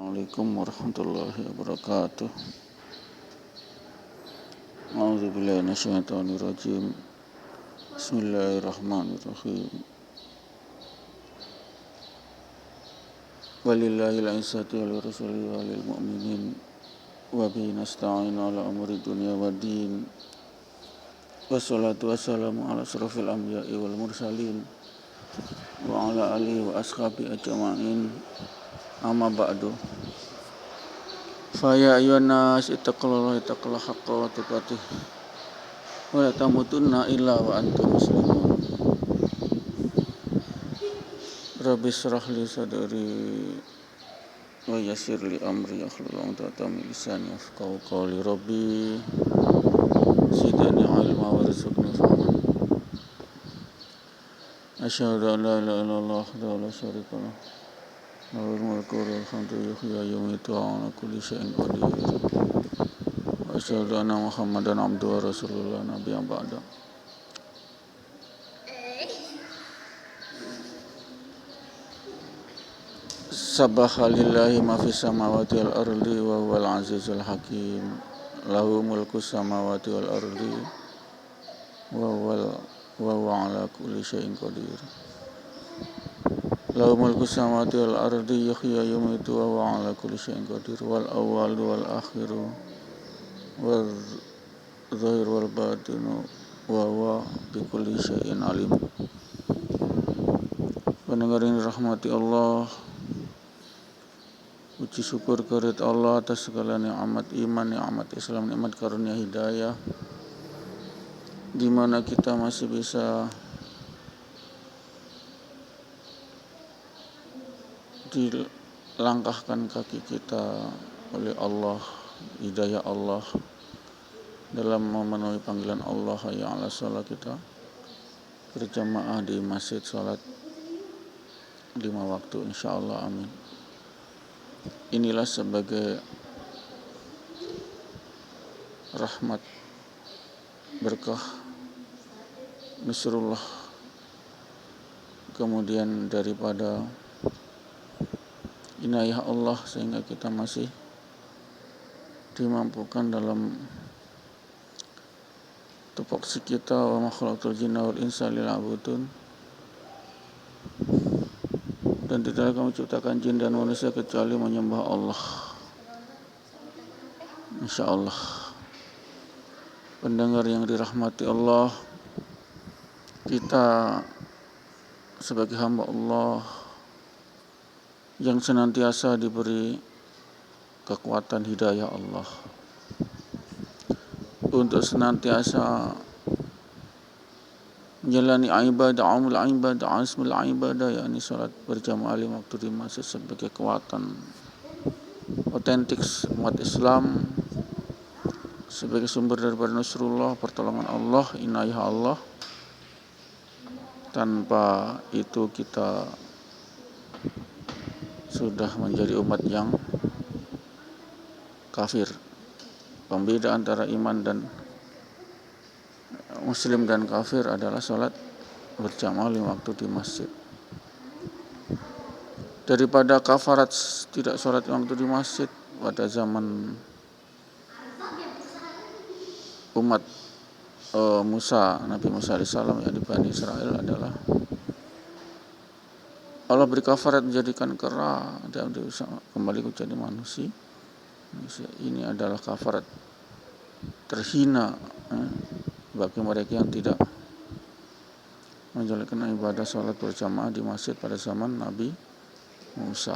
Assalamualaikum warahmatullahi wabarakatuh. A'udzubillahi minasyaitonirrajim. Bismillahirrahmanirrahim. Walillahil izzatu wa lirrasulihi wa lil mu'minin wa bihi nasta'inu ala umuri dunya waddin. Wassalatu wassalamu ala asrofil anbiya'i wal mursalin wa ala alihi wa ashabi ajma'in. Amma ba'du. Fa ya ayyuhan nas ittaqullaha haqqa wa tuqatih wa la tamutunna illa wa antum muslimun. Rabbi shrah li sadri wa yassir li amri wahlul 'uqdatam min lisani yafqahu qawli. Rabbi zidni ilma warzuqni fahma. Asyhadu an la ilaha illallah wahdahu la syarika lah. Lahul mulku wa lahul hamdu yuhyi wa yumiitu wa ala kulli syai'in qadir. Wa asyhadu anna Muhammadan abduhu wa rasulullah nabiyyan ba'da. Sabbaha lillahi ma fis samawati wal ardi wa huwal azizul hakim. Lahu mulku samawati wal ardi wa huwa ala kulli syai'in qadir. Lahu mulku samawati wal ardi yuhyi wa yumiitu wa huwa ala kulli syai'in qadir. Wal awwalu wal akhiru wal zahiru wal batinu wa huwa bi kulli syai'in alim. Pendengar yang dirahmati Allah, puji syukur kehadirat Allah atas segala nikmat iman, nikmat Islam, nikmat karunia hidayah, di mana kita masih bisa dilangkahkan kaki kita oleh Allah, hidayah Allah dalam memenuhi panggilan Allah hayya 'alas shalah. Kita berjamaah di masjid salat 5 waktu insyaallah, amin. Inilah sebagai rahmat, berkah, nusrullah, kemudian daripada inayah Allah sehingga kita masih dimampukan dalam tupoksi kita wa ma khalaqtul jinna wal insa liya'budun, dan tidak akan menciptakan jin dan manusia kecuali menyembah Allah. Insyaallah. Pendengar yang dirahmati Allah, kita sebagai hamba Allah yang senantiasa diberi kekuatan hidayah Allah untuk senantiasa menjalani ibadah, amul ibadah, asmul ibadah, yakni salat berjamaah 5 waktu di masjid sebagai kekuatan otentik umat Islam, sebagai sumber daripada nusrullah, pertolongan Allah, inayah Allah. Tanpa itu kita sudah menjadi umat yang kafir. Pembeda antara iman dan muslim dan kafir adalah salat berjamaah 5 waktu di masjid. Daripada kafarat tidak salat 5 waktu di masjid pada zaman umat Nabi Musa alaihissalam, yang di Bani Israel, adalah Allah beri kafarat menjadikan kera dan kembali menjadi manusia. Ini adalah kafarat terhina bagi mereka yang tidak menjalankan ibadah salat berjamaah di masjid pada zaman Nabi Musa.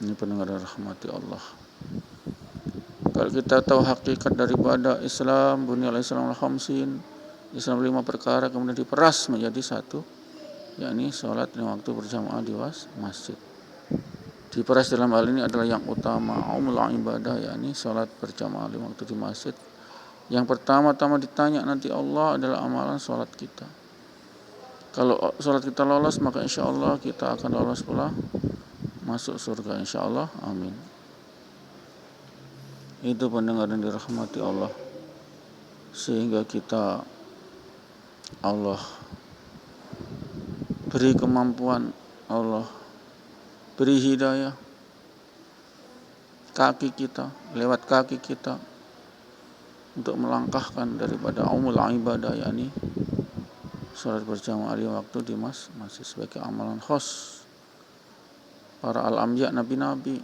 Ini pendengar rahmati Allah. Kalau kita tahu hakikat daripada Islam, bunyal Islam al-khamsin, Islam 5 perkara kemudian diperas menjadi satu, yakni salat 5 waktu berjamaah di masjid. Diperas dalam hal ini adalah yang utama, umul ibadah, yakni salat berjamaah 5 waktu di masjid. Yang pertama-tama ditanya nanti Allah adalah amalan salat kita. Kalau salat kita lolos, maka insyaallah kita akan lolos pula masuk surga insyaallah, amin. Itu pendengar yang dirahmati Allah, sehingga kita Allah beri kemampuan, Allah beri hidayah kaki kita, lewat kaki kita untuk melangkahkan daripada aumul ibadah, yakni salat berjamaah lima waktu di masjid sebagai amalan khas para al-anbiya, nabi-nabi,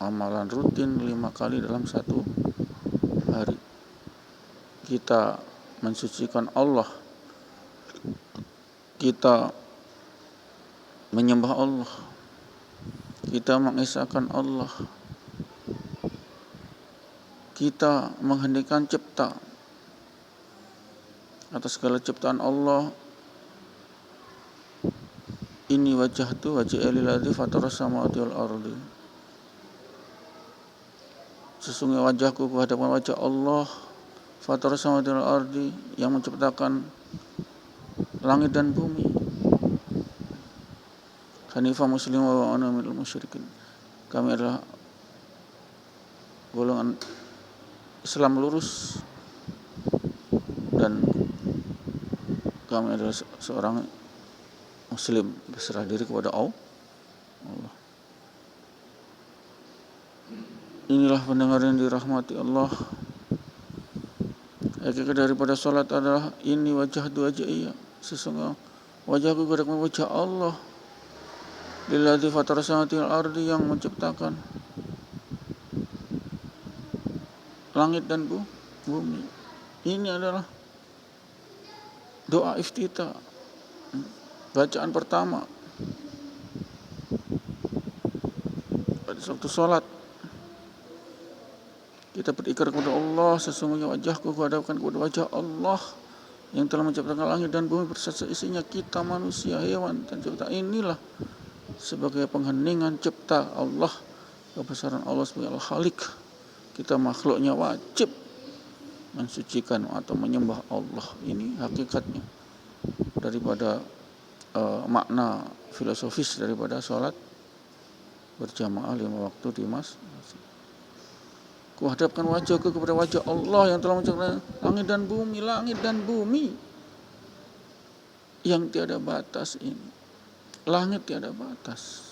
amalan rutin 5 kali dalam satu hari. Kita mensucikan Allah, kita menyembah Allah, kita mengesahkan Allah, kita mengheningkan cipta atas segala ciptaan Allah. Ini wajhatu wajhiya lilladzi fatara samawati wal ardi. Sesungguhnya wajahku kuhadapkan wajah Allah, fatara samawati wal ardi, yang menciptakan langit dan bumi. Hanifah muslim wa ana minal musyrikin. Kami adalah golongan Islam lurus dan kami adalah seorang Muslim berserah diri kepada Allah. Inilah pendengar yang dirahmati Allah. Hakikat daripada salat adalah ini wajhatu wajhiya, sesungguhnya wajahku kepada wajah Allah, lilladzi fatara samawati wal ardi, yang menciptakan langit dan bumi. Ini adalah doa iftitah, bacaan pertama pada waktu salat. Kita berikrar kepada Allah, sesungguhnya wajahku kuhadapkan kepada wajah Allah yang telah menciptakan langit dan bumi berserta isinya, kita manusia, hewan dan cipta. Inilah sebagai pengheningan cipta Allah, kebesaran Allah sebagai Al-Khaliq. Kita makhluknya wajib mensucikan atau menyembah Allah. Ini hakikatnya daripada makna filosofis daripada sholat berjamaah 5 waktu di masjid. Kuhadapkan wajahku kepada wajah Allah yang telah menciptakan langit dan bumi yang tiada batas ini. Langit tiada batas.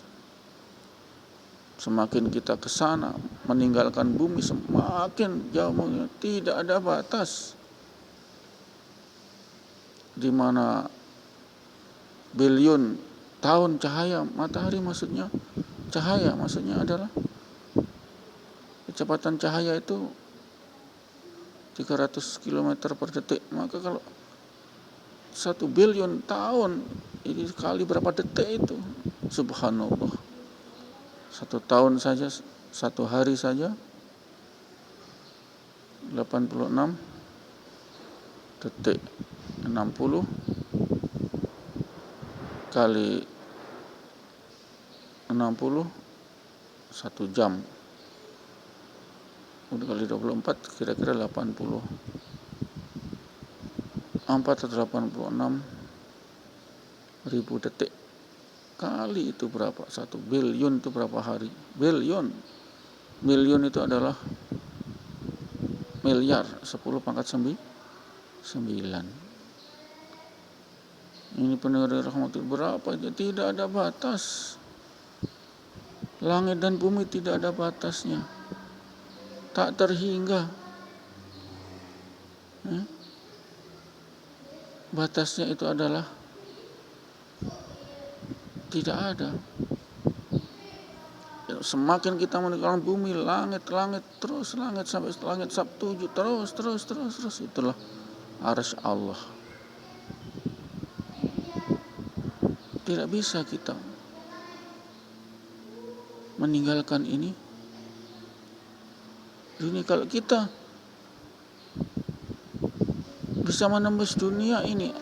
Semakin kita ke sana meninggalkan bumi, semakin jauh, tidak ada batas. Di mana bilion tahun cahaya matahari, maksudnya adalah kecepatan cahaya itu 300 km per detik. Maka kalau 1 bilion tahun, ini kali berapa detik itu? Subhanallah. 1 tahun saja, 1 hari saja 86 detik. 60 kali 60 1 jam. Udah kali 24 kira-kira 84 atau 86 ribu detik. Kali itu berapa? 1 bilion itu berapa hari? Bilion itu adalah miliar, 10 pangkat 9. Ini pendengar rahmatul berapa aja, tidak ada batas. Langit dan bumi tidak ada batasnya, tak terhingga. Batasnya itu adalah tidak ada. Semakin kita meninggalkan bumi, langit terus, langit sampai langit Sabtu 7 terus, itulah arsy Allah. Tidak bisa kita meninggalkan ini. Ini kalau kita bisa menembus dunia ini,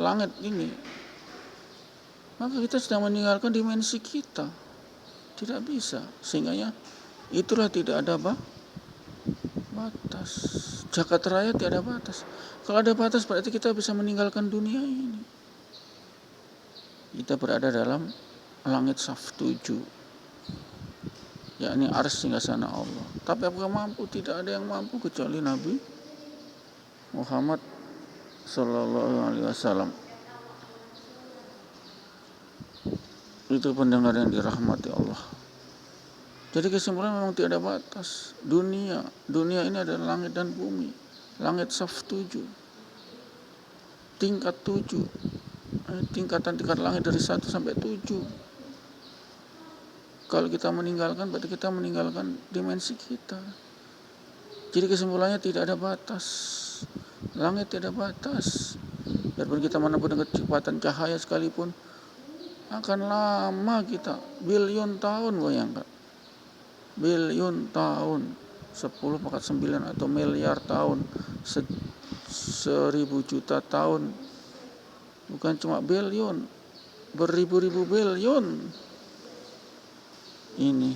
langit ini, maka kita sedang meninggalkan dimensi kita. Tidak bisa, sehingga itulah tidak ada batas. Jagat raya tidak ada batas. Kalau ada batas berarti kita bisa meninggalkan dunia ini. Kita berada dalam langit saf 7, yakni arsy singgasana Allah. Tapi apakah mampu? Tidak ada yang mampu kecuali Nabi Muhammad sallallahu alaihi wasallam. Itu pendengar yang dirahmati Allah. Jadi kesimpulan memang tidak ada batas. Dunia ini adalah langit dan bumi. Langit saf 7, tingkat 7, tingkatan-tingkat langit dari 1 sampai 7. Kalau kita meninggalkan, berarti kita meninggalkan dimensi kita. Jadi kesimpulannya tidak ada batas. Langit tidak ada batas. Biarpun kita menempuh dengan kecepatan cahaya sekalipun, akan lama kita, bilion tahun, bayangkan. Bilion tahun, 10 pangkat 9 atau miliar tahun, 1000 juta tahun, bukan cuma bilion, beribu-ribu bilion ini.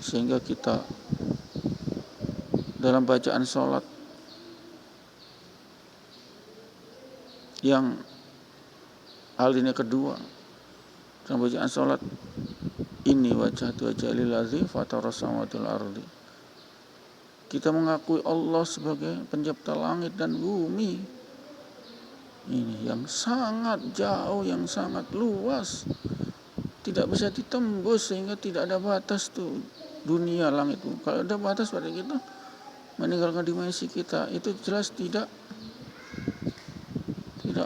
Sehingga kita dalam bacaan sholat yang alinea kedua, dalam bacaan sholat ini wajah lillazi fataras samawati wal ardi, kita mengakui Allah sebagai pencipta langit dan bumi ini yang sangat jauh, yang sangat luas, tidak bisa ditembus, sehingga tidak ada batas tuh dunia langit. Kalau ada batas pada kita meninggalkan dimensi kita, itu jelas tidak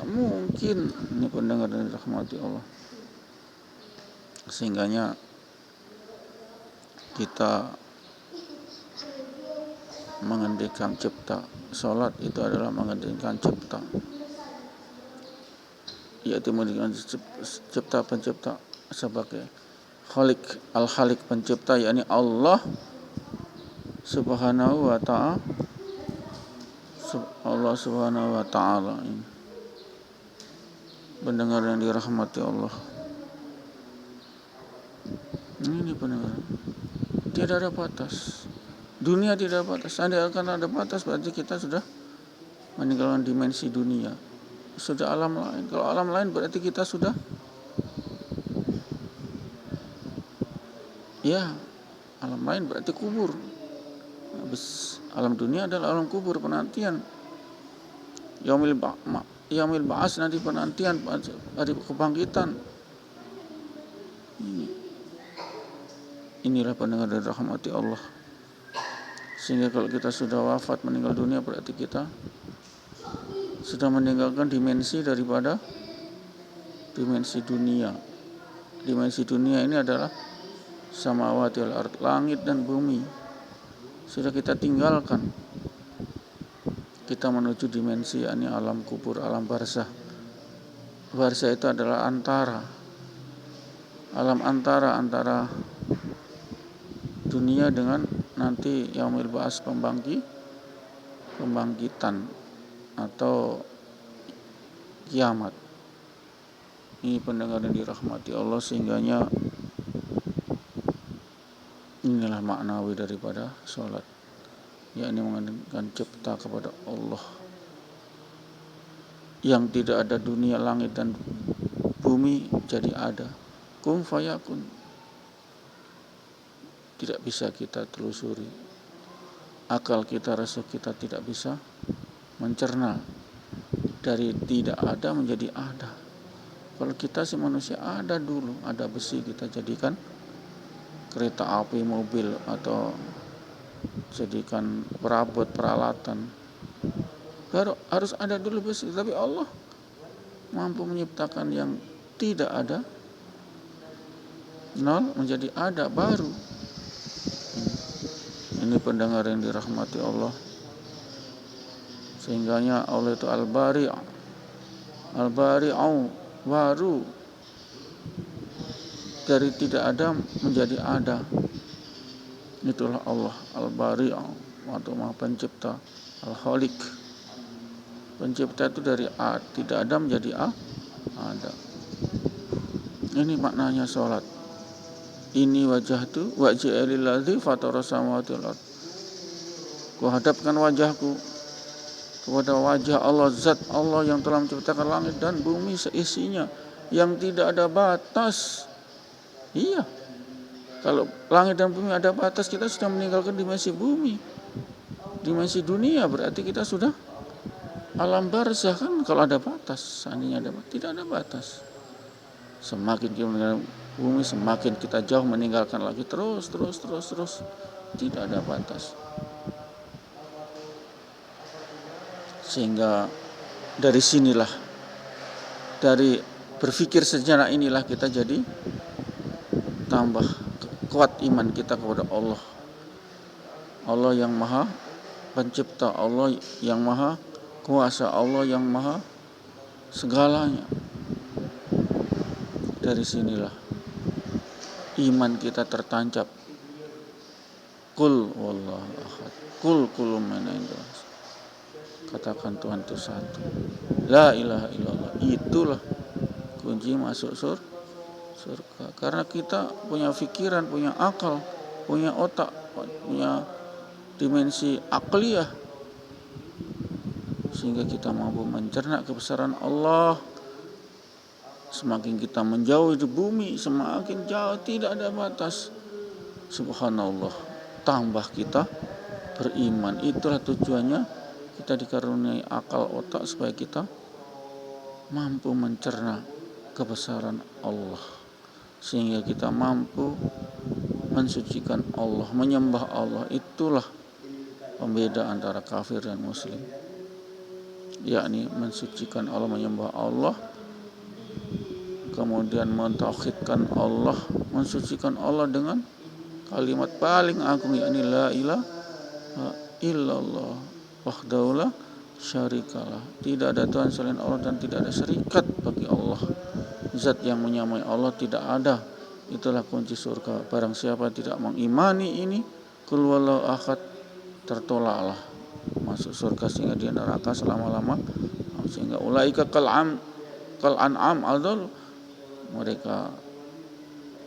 mungkin. Ini pendengar dan dirahmati Allah. Sehingganya kita menghentikan cipta. Salat itu adalah menghentikan cipta, yaitu menghentikan cipta pencipta sebagai Khalik, Al-Khalik pencipta, yakni Allah Subhanahu wa ta'ala. Allah Subhanahu wa ta'ala ini. Pendengar yang dirahmati Allah, ini pendengar, tidak ada batas. Dunia tidak ada batas. Andai akan ada batas, berarti kita sudah meninggalkan dimensi dunia, sudah alam lain. Kalau alam lain berarti kita sudah, ya, alam lain berarti kubur. Habis alam dunia adalah alam kubur, penantian. Yaumil ba'as, nanti penantian hari kebangkitan. Inilah pendengar dari rahmati Allah. Sehingga kalau kita sudah wafat, meninggal dunia, berarti kita sudah meninggalkan dimensi daripada dimensi dunia. Dimensi dunia ini adalah samawati wal ard, langit dan bumi. Sudah kita tinggalkan. Kita menuju dimensi, yakni alam kubur, alam barzah. Barzah itu adalah alam antara dunia dengan nanti yaumil ba'as, pembangkitan atau kiamat. Ini pendengar yang dirahmati Allah, sehingganya inilah maknawi daripada sholat, yakni mengandungkan cipta kepada Allah yang tidak ada dunia, langit dan bumi jadi ada. Kun fayakun. Tidak bisa kita telusuri, akal kita, rasa kita tidak bisa mencerna dari tidak ada menjadi ada. Kalau kita si manusia ada dulu, ada besi, kita jadikan kereta api, mobil, atau jadikan perabot, peralatan. Baru harus ada dulu besi. Tapi Allah mampu menciptakan yang tidak ada, nol menjadi ada baru. Ini pendengar yang dirahmati Allah. Sehingganya Allah itu Al-Bari'u, baru dari tidak ada menjadi ada. Itulah Allah Al-Bari'u, atau Maha Pencipta. Al-Khalik, pencipta itu dari tidak ada menjadi ada. Ini maknanya sholat. Ini wajah lillazi fataras samawati wal ard. Ku hadapkan wajahku kepada wajah Allah, zat Allah yang telah menciptakan langit dan bumi seisinya, yang tidak ada batas. Iya, kalau langit dan bumi ada batas, kita sudah meninggalkan dimensi bumi, dimensi dunia, berarti kita sudah alam barzah. Kan kalau ada batas, seandainya ada batas, tidak ada batas. Semakin kita meninggalkan bumi, semakin kita jauh meninggalkan lagi, terus tidak ada batas. Sehingga dari sinilah, dari berpikir sejenak inilah kita jadi tambah kuat iman kita kepada Allah. Allah yang maha pencipta, Allah yang maha kuasa, Allah yang maha segalanya. Dari sinilah iman kita tertancap. Qul wallahu ahad, qul kullu min indillah. Katakan Tuhan itu satu, la ilaha illallah. Itulah kunci masuk surga. Karena kita punya pikiran, punya akal, punya otak, punya dimensi akliyah, sehingga kita mampu mencerna kebesaran Allah. Semakin kita menjauh di bumi, semakin jauh, tidak ada batas. Subhanallah, tambah kita beriman. Itulah tujuannya kita dikaruniai akal otak, supaya kita mampu mencerna kebesaran Allah, sehingga kita mampu mensucikan Allah, menyembah Allah. Itulah pembeda antara kafir dan muslim, yakni mensucikan Allah, menyembah Allah, kemudian mentauhidkan Allah, mensucikan Allah dengan kalimat paling agung, yakni la ilaha illallah wahdahu la syarikalah. Tidak ada Tuhan selain Allah dan tidak ada syarikat bagi Allah. Zat yang menyamai Allah tidak ada. Itulah kunci surga. Barang siapa tidak mengimani ini, qul huwallahu ahad, tertolaklah masuk surga, sehingga dia neraka selama-lama. Sehingga ulaika kal an'am adall, mereka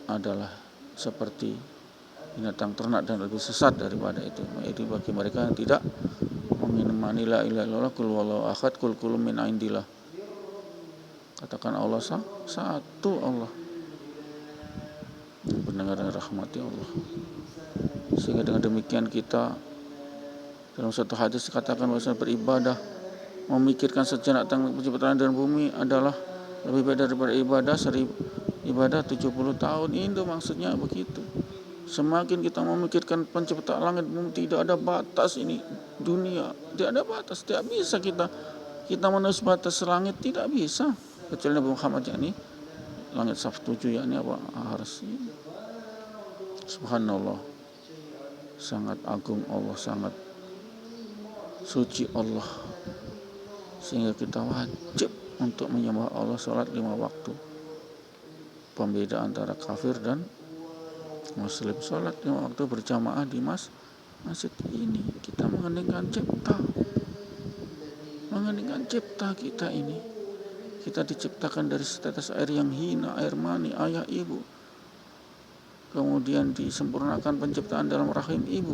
adalah seperti binatang ternak dan lebih sesat daripada itu. Itu bagi mereka yang tidak mengimani la ilaha illallah, qul huwallahu ahad, qul kullu min indillah. Katakan Allah satu, Allah. Pendengar dan rahmati Allah. Sehingga dengan demikian kita, dalam satu hadis dikatakan bahwa beribadah, memikirkan sejenak tentang penciptaan dan bumi adalah lebih baik daripada ibadah 70 tahun. Itu maksudnya begitu. Semakin kita memikirkan penciptaan langit bumi, tidak ada batas ini dunia, tidak ada batas, tidak bisa kita menembus batas langit, tidak bisa, kecuali Nabi Muhammad, yakni langit saf 7, yakni apa, arsy. Subhanallah, sangat agung Allah, sangat suci Allah, sehingga kita wajib untuk menyembah Allah, sholat 5 waktu. Pembeda antara kafir dan muslim, sholat 5 waktu berjamaah di masjid ini. Kita mengeningkan cipta kita ini. Kita diciptakan dari setetes air yang hina, air mani ayah ibu. Kemudian disempurnakan penciptaan dalam rahim ibu.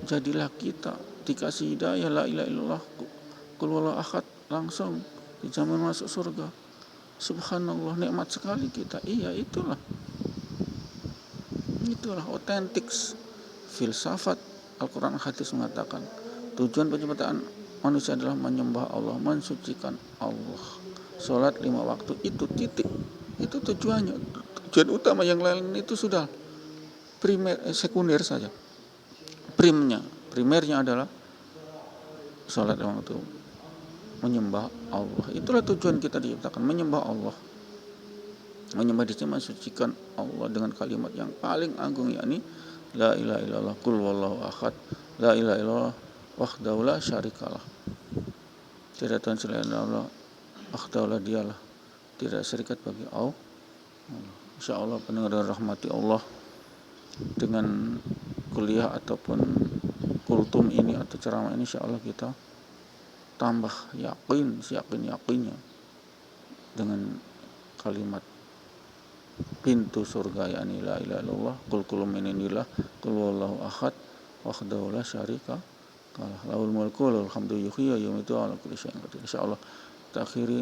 Jadilah kita dikasih hidayah, la ilaha illallah, qul huwallahu ahad, langsung dijamin masuk surga. Subhanallah, nikmat sekali kita. Iya, itulah otentik filsafat Al-Quran hadis mengatakan tujuan penciptaan manusia adalah menyembah Allah, mensucikan Allah. Sholat 5 waktu, itu titik, itu tujuannya. Tujuan utama yang lain itu sudah sekunder saja. Primernya adalah sholat 5 waktu, menyembah Allah. Itulah tujuan kita diciptakan, menyembah Allah. Menyembah di sini mensucikan Allah dengan kalimat yang paling agung, yakni la ilaha illallah, qul huwallahu ahad, la ilaha illallah wahdahu la syarikalah. Tidak Tuhan selain Allah, wahdahu la, dialah, tidak syarikat bagi Allah. Insyaallah pendengar dan rahmati Allah, dengan kuliah ataupun kultum ini atau ceramah ini, insyaallah kita tambah yakinnya dengan kalimat pintu surga, yakni la ilaha illallah, qul kullu min indillah, qul huwallahu ahad, wahdahu la syarika lah, lahul mulku wa lahul hamdu yuhyi wa yumiitu ala kulli syai'in qadir. Insyaallah kita akhiri.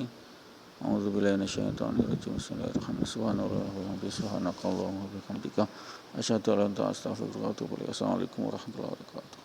A'udzubillahi minasyaitonir rajim. Bismillahirrahmanirrahim. Subhanakallahumma wa bihamdika asyhadu an la ilaha illa anta astaghfiruka wa atubu ilaik. Assalamualaikum warahmatullahi wabarakatuh.